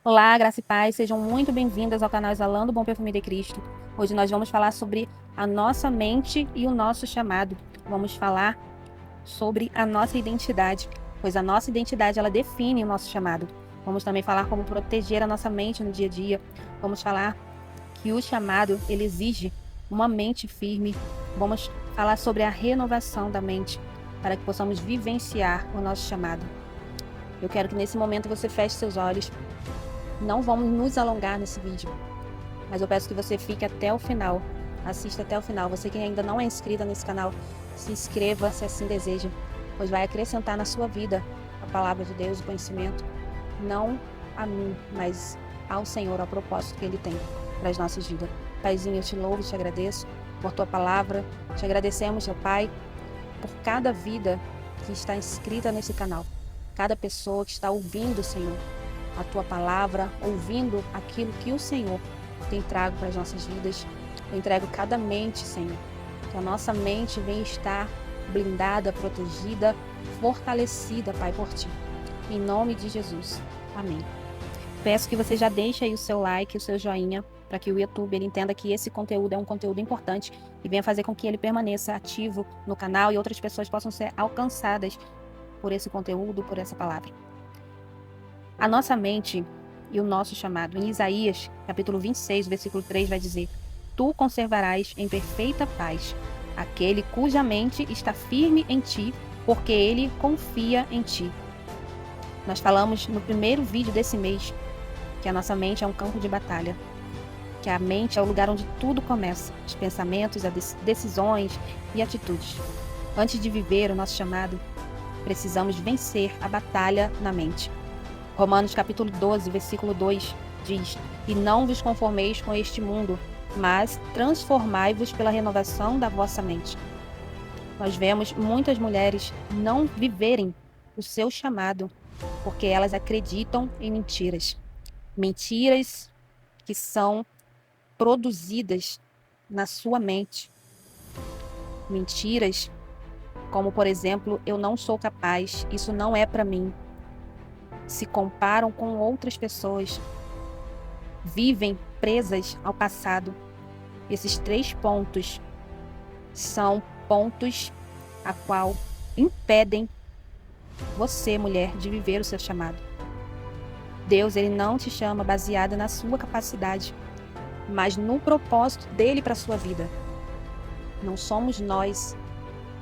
Olá, graça e paz, sejam muito bem-vindas ao canal Exalando o Bom Perfume de Cristo. Hoje nós vamos falar sobre a nossa mente e o nosso chamado. Vamos falar sobre a nossa identidade, pois a nossa identidade ela define o nosso chamado. Vamos também falar como proteger a nossa mente no dia a dia. Vamos falar que o chamado ele exige uma mente firme. Vamos falar sobre a renovação da mente para que possamos vivenciar o nosso chamado. Eu quero que nesse momento você feche seus olhos. Não vamos nos alongar nesse vídeo, mas eu peço que você fique até o final, assista até o final. Você que ainda não é inscrita nesse canal, se inscreva se assim deseja, pois vai acrescentar na sua vida a palavra de Deus, o conhecimento, não a mim, mas ao Senhor, ao propósito que Ele tem para as nossas vidas. Paizinho, eu te louvo e te agradeço por tua palavra, te agradecemos, meu Pai, por cada vida que está inscrita nesse canal, cada pessoa que está ouvindo, Senhor, a tua palavra, ouvindo aquilo que o Senhor tem trago para as nossas vidas. Eu entrego cada mente, Senhor, que a nossa mente venha estar blindada, protegida, fortalecida, Pai, por Ti. Em nome de Jesus. Amém. Peço que você já deixe aí o seu like, o seu joinha, para que o YouTube ele entenda que esse conteúdo é um conteúdo importante e venha fazer com que ele permaneça ativo no canal e outras pessoas possam ser alcançadas por esse conteúdo, por essa palavra. A nossa mente e o nosso chamado. Em Isaías, capítulo 26, versículo 3, vai dizer: Tu conservarás em perfeita paz aquele cuja mente está firme em ti, porque ele confia em ti. Nós falamos no primeiro vídeo desse mês que a nossa mente é um campo de batalha, que a mente é o lugar onde tudo começa, os pensamentos, as decisões e atitudes. Antes de viver o nosso chamado, precisamos vencer a batalha na mente. Romanos capítulo 12, versículo 2 diz: E não vos conformeis com este mundo, mas transformai-vos pela renovação da vossa mente. Nós vemos muitas mulheres não viverem o seu chamado, porque elas acreditam em mentiras. Mentiras que são produzidas na sua mente. Mentiras como, por exemplo, eu não sou capaz, isso não é para mim. Se comparam com outras pessoas, vivem presas ao passado. Esses 3 pontos são pontos a qual impedem você, mulher, de viver o seu chamado. Deus, ele não te chama baseada na sua capacidade, mas no propósito dele para a sua vida. Não somos nós,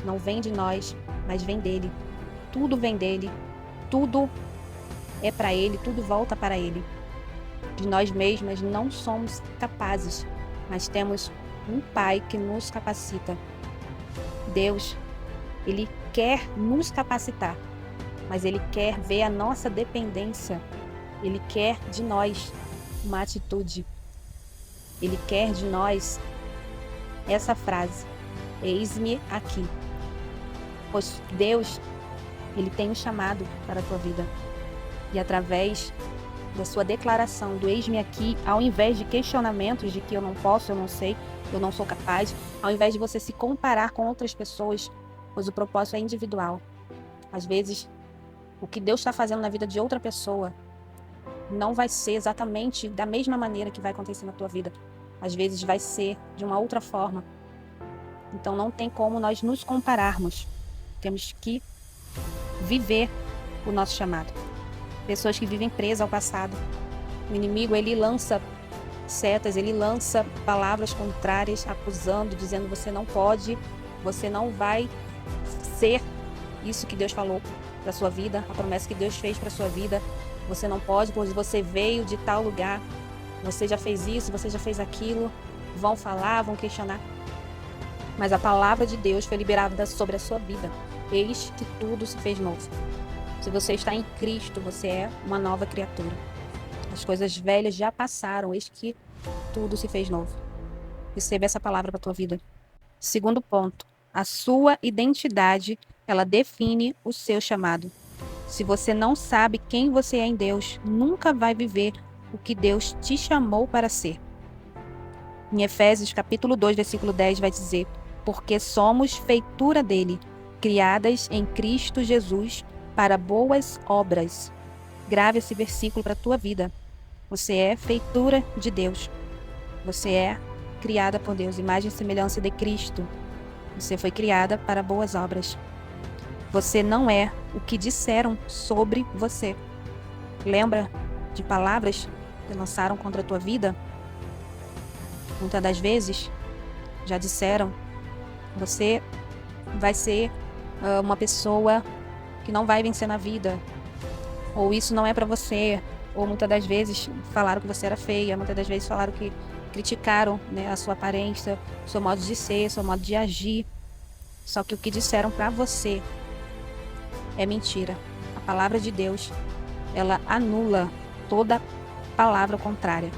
não vem de nós, mas vem dele. Tudo vem dele, tudo é para ele, tudo volta para ele. De nós mesmas não somos capazes, mas temos um Pai que nos capacita. Deus, ele quer nos capacitar, mas ele quer ver a nossa dependência. Ele quer de nós uma atitude. Ele quer de nós essa frase: eis-me aqui. Pois Deus, ele tem um chamado para a tua vida. E através da sua declaração do eis-me aqui, ao invés de questionamentos de que eu não posso, eu não sei, eu não sou capaz, ao invés de você se comparar com outras pessoas, pois o propósito é individual. Às vezes, o que Deus está fazendo na vida de outra pessoa não vai ser exatamente da mesma maneira que vai acontecer na tua vida. Às vezes vai ser de uma outra forma. Então não tem como nós nos compararmos. Temos que viver o nosso chamado. Pessoas que vivem presas ao passado. O inimigo, ele lança setas, ele lança palavras contrárias, acusando, dizendo: você não pode, você não vai ser isso que Deus falou para sua vida, a promessa que Deus fez para sua vida. Você não pode, pois você veio de tal lugar, você já fez isso, você já fez aquilo. Vão falar, vão questionar. Mas a palavra de Deus foi liberada sobre a sua vida. Eis que tudo se fez novo. Se você está em Cristo, você é uma nova criatura. As coisas velhas já passaram, eis que tudo se fez novo. Receba essa palavra para a tua vida. Segundo ponto, a sua identidade, ela define o seu chamado. Se você não sabe quem você é em Deus, nunca vai viver o que Deus te chamou para ser. Em Efésios capítulo 2, versículo 10 vai dizer: porque somos feitura dele, criadas em Cristo Jesus para boas obras. Grave esse versículo para a tua vida. Você é feitura de Deus. Você é criada por Deus, imagem e semelhança de Cristo. Você foi criada para boas obras. Você não é o que disseram sobre você. Lembra de palavras que lançaram contra a tua vida? Muitas das vezes já disseram: você vai ser uma pessoa que não vai vencer na vida, ou isso não é para você, ou muitas das vezes falaram que você era feia, muitas das vezes falaram que criticaram, né, a sua aparência, seu modo de ser, seu modo de agir. Só que o que disseram para você é mentira. A palavra de Deus, ela anula toda palavra contrária.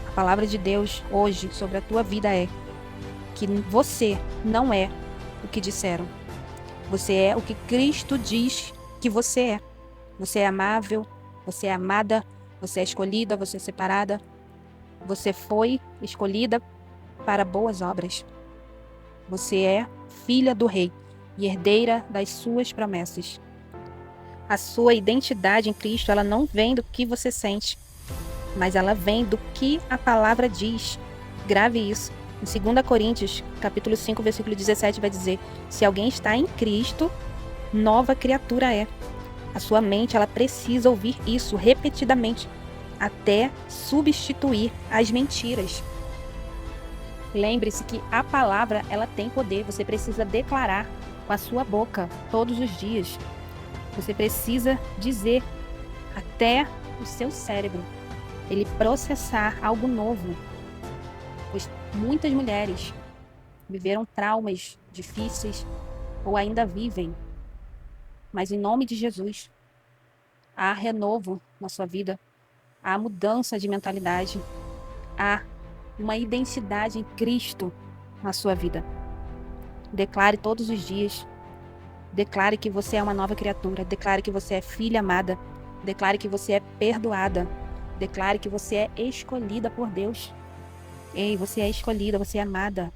A palavra de Deus hoje sobre a tua vida é que você não é o que disseram. Você é o que Cristo diz que você é. Você é amável, você é amada, você é escolhida, você é separada. Você foi escolhida para boas obras. Você é filha do Rei e herdeira das suas promessas. A sua identidade em Cristo, ela não vem do que você sente, mas ela vem do que a palavra diz. Grave isso. Em 2 Coríntios, capítulo 5, versículo 17, vai dizer: se alguém está em Cristo, nova criatura é. A sua mente, ela precisa ouvir isso repetidamente, até substituir as mentiras. Lembre-se que a palavra, ela tem poder. Você precisa declarar com a sua boca todos os dias. Você precisa dizer até o seu cérebro ele processar algo novo. Pois muitas mulheres viveram traumas difíceis ou ainda vivem. Mas em nome de Jesus, há renovo na sua vida, há mudança de mentalidade, há uma identidade em Cristo na sua vida. Declare todos os dias. Declare que você é uma nova criatura. Declare que você é filha amada. Declare que você é perdoada. Declare que você é escolhida por Deus. Ei, você é escolhida, você é amada.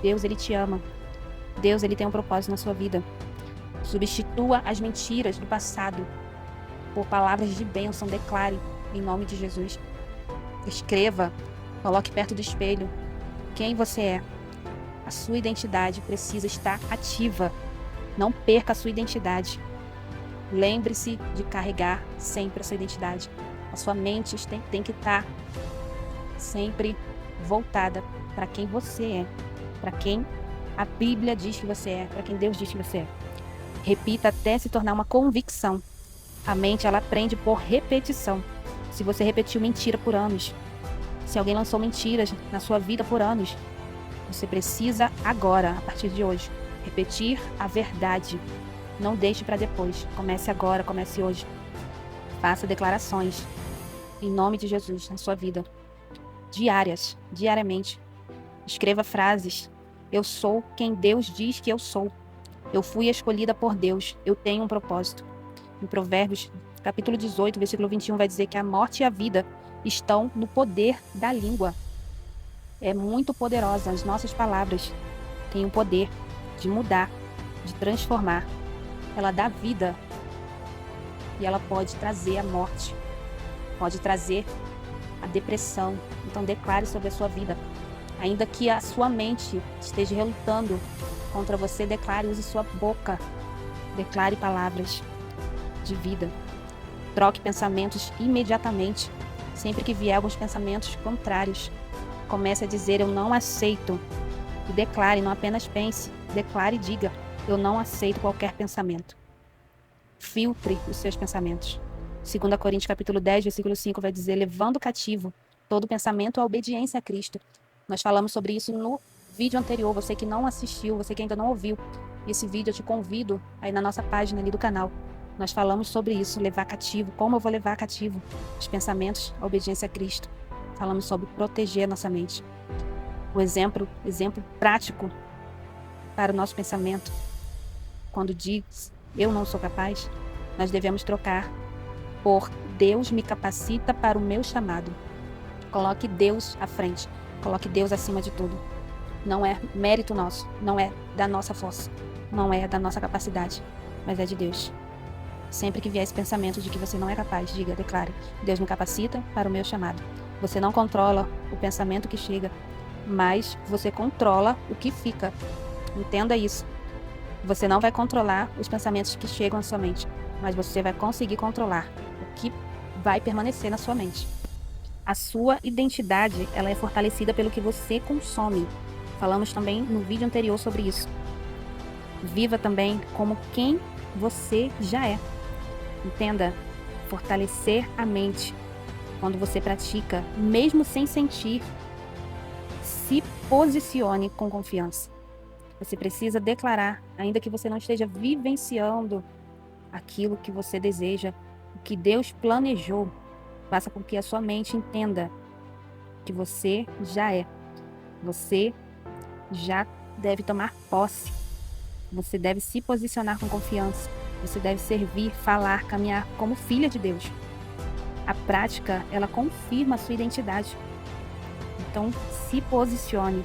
Deus, Ele te ama. Deus, Ele tem um propósito na sua vida. Substitua as mentiras do passado por palavras de bênção. Declare em nome de Jesus. Escreva, coloque perto do espelho quem você é. A sua identidade precisa estar ativa. Não perca a sua identidade. Lembre-se de carregar sempre essa identidade. A sua mente tem que estar sempre voltada para quem você é, para quem a Bíblia diz que você é, para quem Deus diz que você é. Repita até se tornar uma convicção. A mente, ela aprende por repetição. Se você repetiu mentira por anos, se alguém lançou mentiras na sua vida por anos, você precisa agora, a partir de hoje, repetir a verdade. Não deixe para depois. Comece agora, comece hoje. Faça declarações em nome de Jesus na sua vida. Diariamente. Escreva frases. Eu sou quem Deus diz que eu sou. Eu fui escolhida por Deus. Eu tenho um propósito. Em Provérbios, capítulo 18, versículo 21, vai dizer que a morte e a vida estão no poder da língua. É muito poderosa. As nossas palavras têm o poder de mudar, de transformar. Ela dá vida e ela pode trazer a morte, pode trazer a depressão. Então declare sobre a sua vida. Ainda que a sua mente esteja relutando contra você, declare, use sua boca. Declare palavras de vida. Troque pensamentos imediatamente. Sempre que vier alguns pensamentos contrários, comece a dizer: eu não aceito. E declare, não apenas pense. Declare e diga: eu não aceito qualquer pensamento. Filtre os seus pensamentos. 2 Coríntios capítulo 10, versículo 5 vai dizer: levando cativo todo pensamento à obediência a Cristo. Nós falamos sobre isso no vídeo anterior. Você que não assistiu, você que ainda não ouviu esse vídeo, eu te convido aí na nossa página ali do canal. Nós falamos sobre isso, levar cativo. Como eu vou levar cativo os pensamentos à obediência a Cristo? Falamos sobre proteger a nossa mente. O exemplo prático para o nosso pensamento. Quando diz eu não sou capaz, nós devemos trocar por Deus me capacita para o meu chamado. Coloque Deus à frente. Coloque Deus acima de tudo. Não é mérito nosso, não é da nossa força, não é da nossa capacidade, mas é de Deus. Sempre que vier esse pensamento de que você não é capaz, diga, declare: Deus me capacita para o meu chamado. Você não controla o pensamento que chega, mas você controla o que fica. Entenda isso. Você não vai controlar os pensamentos que chegam à sua mente, mas você vai conseguir controlar o que vai permanecer na sua mente. A sua identidade, ela é fortalecida pelo que você consome. Falamos também no vídeo anterior sobre isso. Viva também como quem você já é. Entenda, fortalecer a mente quando você pratica, mesmo sem sentir, se posicione com confiança. Você precisa declarar, ainda que você não esteja vivenciando aquilo que você deseja, o que Deus planejou. Faça com que a sua mente entenda que você já é. Você já deve tomar posse. Você deve se posicionar com confiança. Você deve servir, falar, caminhar como filha de Deus. A prática, ela confirma a sua identidade. Então, se posicione.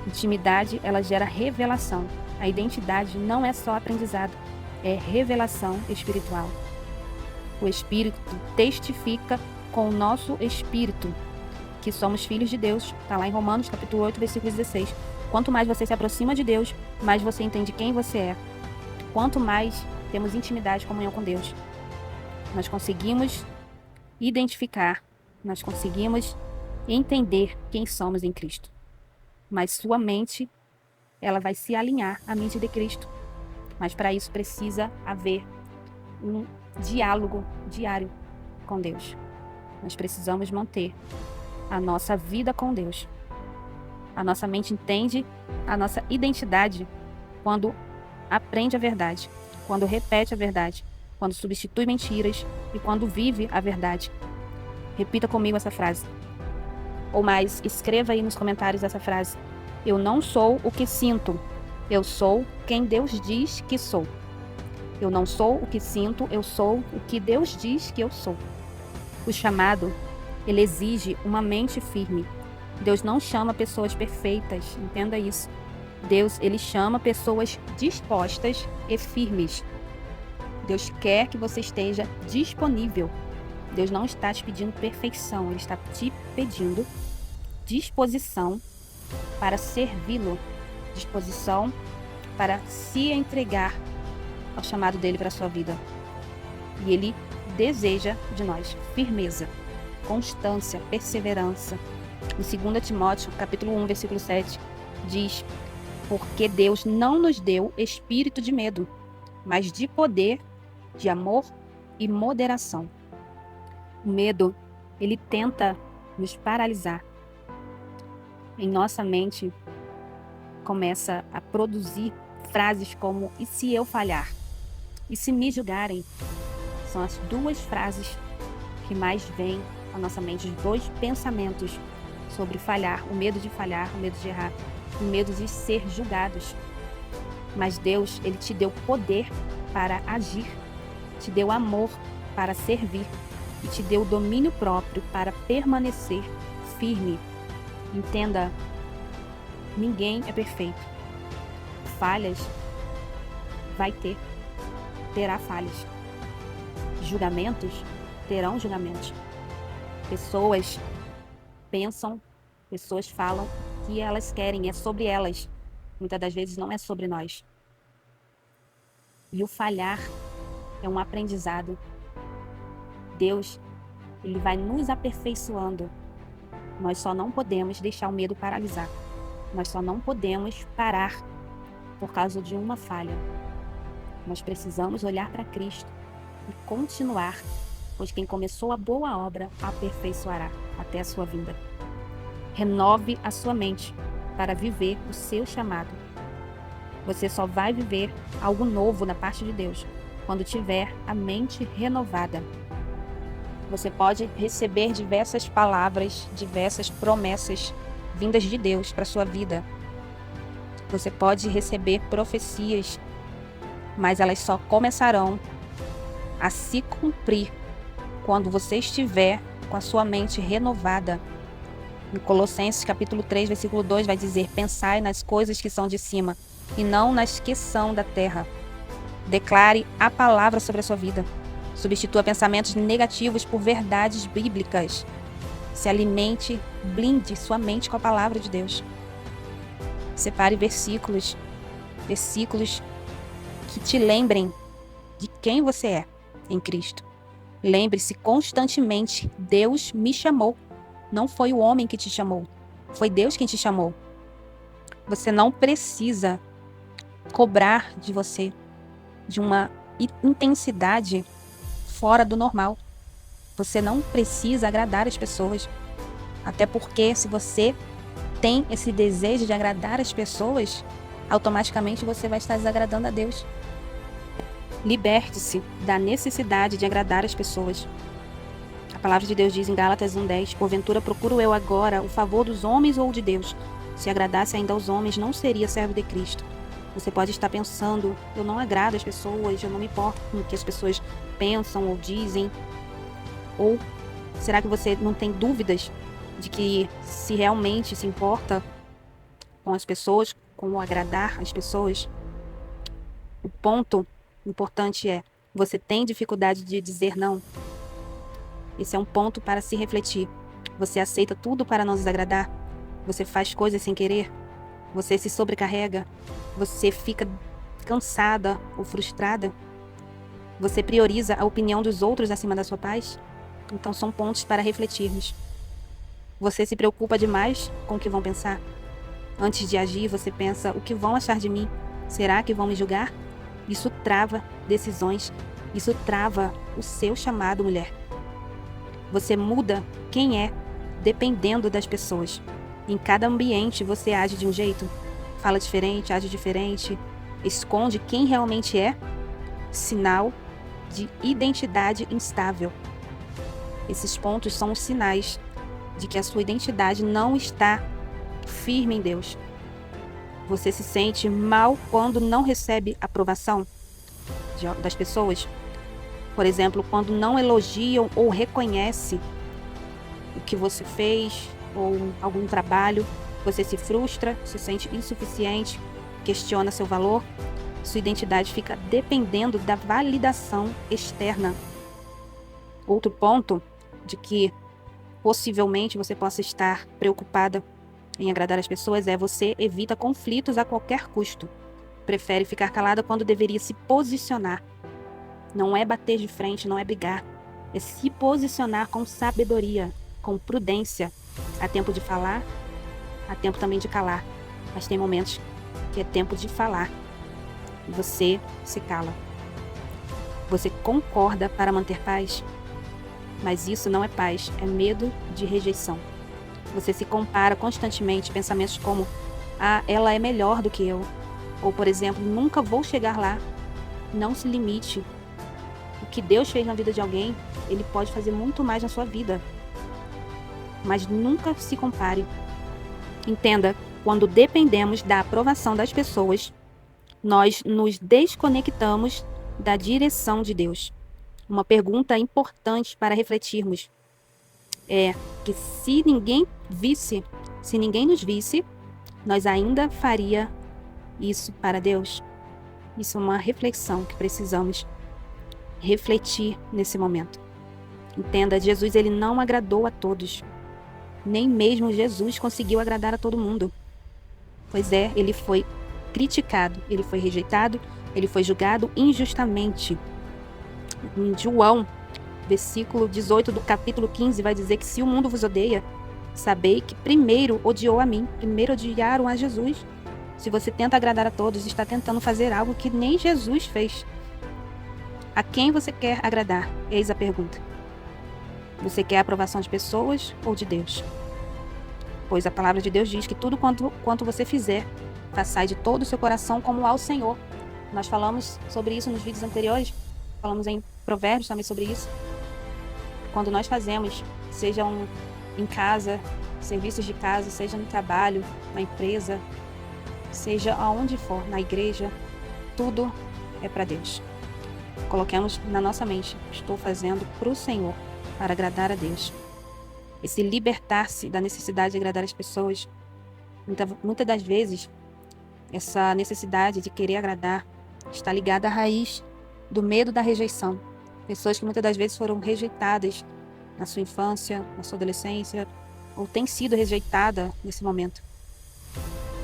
Intimidade, ela gera revelação. A identidade não é só aprendizado, é revelação espiritual. O Espírito testifica com o nosso espírito que somos filhos de Deus. Está lá em Romanos, capítulo 8, versículo 16. Quanto mais você se aproxima de Deus, mais você entende quem você é. Quanto mais temos intimidade e comunhão com Deus, nós conseguimos identificar, nós conseguimos entender quem somos em Cristo. Mas sua mente, ela vai se alinhar à mente de Cristo. Mas para isso precisa haver um diálogo diário com Deus. Nós precisamos manter a nossa vida com Deus. A nossa mente entende a nossa identidade quando aprende a verdade, quando repete a verdade, quando substitui mentiras e quando vive a verdade. Repita comigo essa frase. Ou mais, escreva aí nos comentários essa frase. Eu não sou o que sinto, eu sou quem Deus diz que sou. Eu não sou o que sinto, eu sou o que Deus diz que eu sou. O chamado, ele exige uma mente firme. Deus não chama pessoas perfeitas, entenda isso. Deus, ele chama pessoas dispostas e firmes. Deus quer que você esteja disponível. Deus não está te pedindo perfeição, ele está te pedindo disposição para servi-lo, disposição para se entregar ao chamado dele para a sua vida. E ele deseja de nós firmeza, constância, perseverança. Em 2 Timóteo, capítulo 1, versículo 7, diz: porque Deus não nos deu espírito de medo, mas de poder, de amor e moderação. O medo, ele tenta nos paralisar. Em nossa mente, começa a produzir frases como: e se eu falhar? E se me julgarem? São as duas frases que mais vêm à nossa mente, os dois pensamentos sobre falhar, o medo de falhar, o medo de errar, o medo de ser julgados. Mas Deus, ele te deu poder para agir, te deu amor para servir e te deu domínio próprio para permanecer firme. Entenda, ninguém é perfeito. Falhas vai ter, terá falhas. Julgamentos terão julgamentos. Pessoas pensam, pessoas falam o que elas querem, é sobre elas. Muitas das vezes não é sobre nós. E o falhar é um aprendizado. Deus, ele vai nos aperfeiçoando. Nós só não podemos deixar o medo paralisar. Nós só não podemos parar por causa de uma falha. Nós precisamos olhar para Cristo e continuar, pois quem começou a boa obra aperfeiçoará até a sua vinda. Renove a sua mente para viver o seu chamado. Você só vai viver algo novo na parte de Deus quando tiver a mente renovada. Você pode receber diversas palavras, diversas promessas vindas de Deus para a sua vida. Você pode receber profecias, mas elas só começarão a se cumprir quando você estiver com a sua mente renovada. Em Colossenses capítulo 3, versículo 2 vai dizer: pensai nas coisas que são de cima e não nas que são da terra. Declare a palavra sobre a sua vida. Substitua pensamentos negativos por verdades bíblicas. Se alimente, blinde sua mente com a palavra de Deus. Separe versículos que te lembrem de quem você é em Cristo. Lembre-se constantemente, Deus me chamou. Não foi o homem que te chamou, foi Deus quem te chamou. Você não precisa cobrar de você de uma intensidade fora do normal. Você não precisa agradar as pessoas. Até porque se você tem esse desejo de agradar as pessoas, automaticamente você vai estar desagradando a Deus. Liberte-se da necessidade de agradar as pessoas. A palavra de Deus diz em Gálatas 1:10, porventura procuro eu agora o favor dos homens ou de Deus? Se agradasse ainda aos homens, não seria servo de Cristo. Você pode estar pensando, eu não agrado as pessoas, eu não me importo com o que as pessoas pensam ou dizem. Ou será que você não tem dúvidas de que se realmente se importa com as pessoas, com o agradar as pessoas? O ponto importante é, você tem dificuldade de dizer não? Esse é um ponto para se refletir. Você aceita tudo para não desagradar? Você faz coisas sem querer? Você se sobrecarrega? Você fica cansada ou frustrada? Você prioriza a opinião dos outros acima da sua paz? Então são pontos para refletirmos. Você se preocupa demais com o que vão pensar? Antes de agir, você pensa, o que vão achar de mim? Será que vão me julgar? Isso trava decisões. Isso trava o seu chamado, mulher. Você muda quem é dependendo das pessoas. Em cada ambiente você age de um jeito, fala diferente, age diferente, esconde quem realmente é, sinal de identidade instável. Esses pontos são os sinais de que a sua identidade não está firme em Deus. Você se sente mal quando não recebe aprovação das pessoas? Por exemplo, quando não elogiam ou reconhecem o que você fez ou algum trabalho, você se frustra, se sente insuficiente, questiona seu valor, sua identidade fica dependendo da validação externa. Outro ponto de que possivelmente você possa estar preocupada em agradar as pessoas é você evita conflitos a qualquer custo. Prefere ficar calada quando deveria se posicionar. Não é bater de frente, não é brigar. É se posicionar com sabedoria, com prudência. Há tempo de falar, há tempo também de calar. Mas tem momentos que é tempo de falar. E você se cala. Você concorda para manter paz? Mas isso não é paz, é medo de rejeição. Você se compara constantemente, pensamentos como, ela é melhor do que eu. Ou, por exemplo, nunca vou chegar lá. Não se limite. O que Deus fez na vida de alguém, Ele pode fazer muito mais na sua vida. Mas nunca se compare. Entenda, quando dependemos da aprovação das pessoas, nós nos desconectamos da direção de Deus. Uma pergunta importante para refletirmos é que se ninguém nos visse, nós ainda faria isso para Deus? Isso é uma reflexão que precisamos refletir nesse momento. Entenda, Jesus ele não agradou a todos. Nem mesmo Jesus conseguiu agradar a todo mundo. Pois é, ele foi criticado, ele foi rejeitado, ele foi julgado injustamente. Em João, versículo 18 do capítulo 15, vai dizer que se o mundo vos odeia, sabei que primeiro odiou a mim, primeiro odiaram a Jesus. Se você tenta agradar a todos, está tentando fazer algo que nem Jesus fez. A quem você quer agradar? Eis a pergunta. Você quer a aprovação de pessoas ou de Deus? Pois a palavra de Deus diz que tudo quanto você fizer, façai de todo o seu coração como ao Senhor. Nós falamos sobre isso nos vídeos anteriores, falamos em Provérbios também sobre isso. Quando nós fazemos, seja em casa, serviços de casa, seja no trabalho, na empresa, seja aonde for, na igreja, tudo é para Deus. Coloquemos na nossa mente, estou fazendo para o Senhor, para agradar a Deus. Esse libertar-se da necessidade de agradar as pessoas, muitas das vezes, essa necessidade de querer agradar Está ligada à raiz do medo da rejeição. Pessoas que muitas das vezes foram rejeitadas na sua infância, na sua adolescência, ou têm sido rejeitada nesse momento.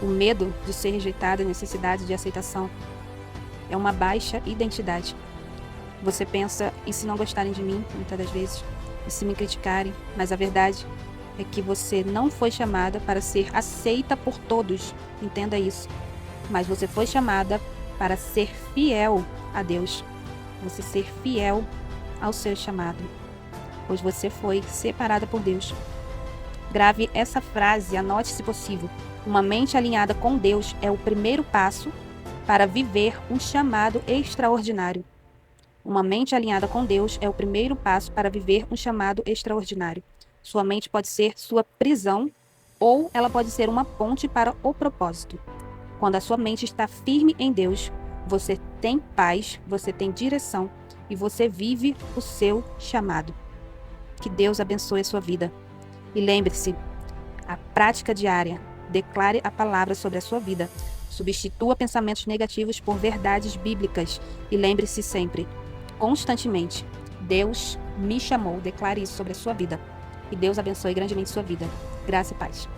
O medo de ser rejeitada, a necessidade de aceitação, é uma baixa identidade. Você pensa, e se não gostarem de mim, muitas das vezes, e se me criticarem, mas a verdade é que você não foi chamada para ser aceita por todos, entenda isso. Mas você foi chamada para ser fiel a Deus, você ser fiel ao seu chamado, pois você foi separada por Deus. Grave essa frase, anote se possível. Uma mente alinhada com Deus é o primeiro passo para viver um chamado extraordinário. Uma mente alinhada com Deus é o primeiro passo para viver um chamado extraordinário. Sua mente pode ser sua prisão ou ela pode ser uma ponte para o propósito. Quando a sua mente está firme em Deus, você tem paz, você tem direção e você vive o seu chamado. Que Deus abençoe a sua vida. E lembre-se, a prática diária, declare a palavra sobre a sua vida. Substitua pensamentos negativos por verdades bíblicas. E lembre-se sempre, constantemente, Deus me chamou. Declare isso sobre a sua vida. E Deus abençoe grandemente sua vida. Graça e paz.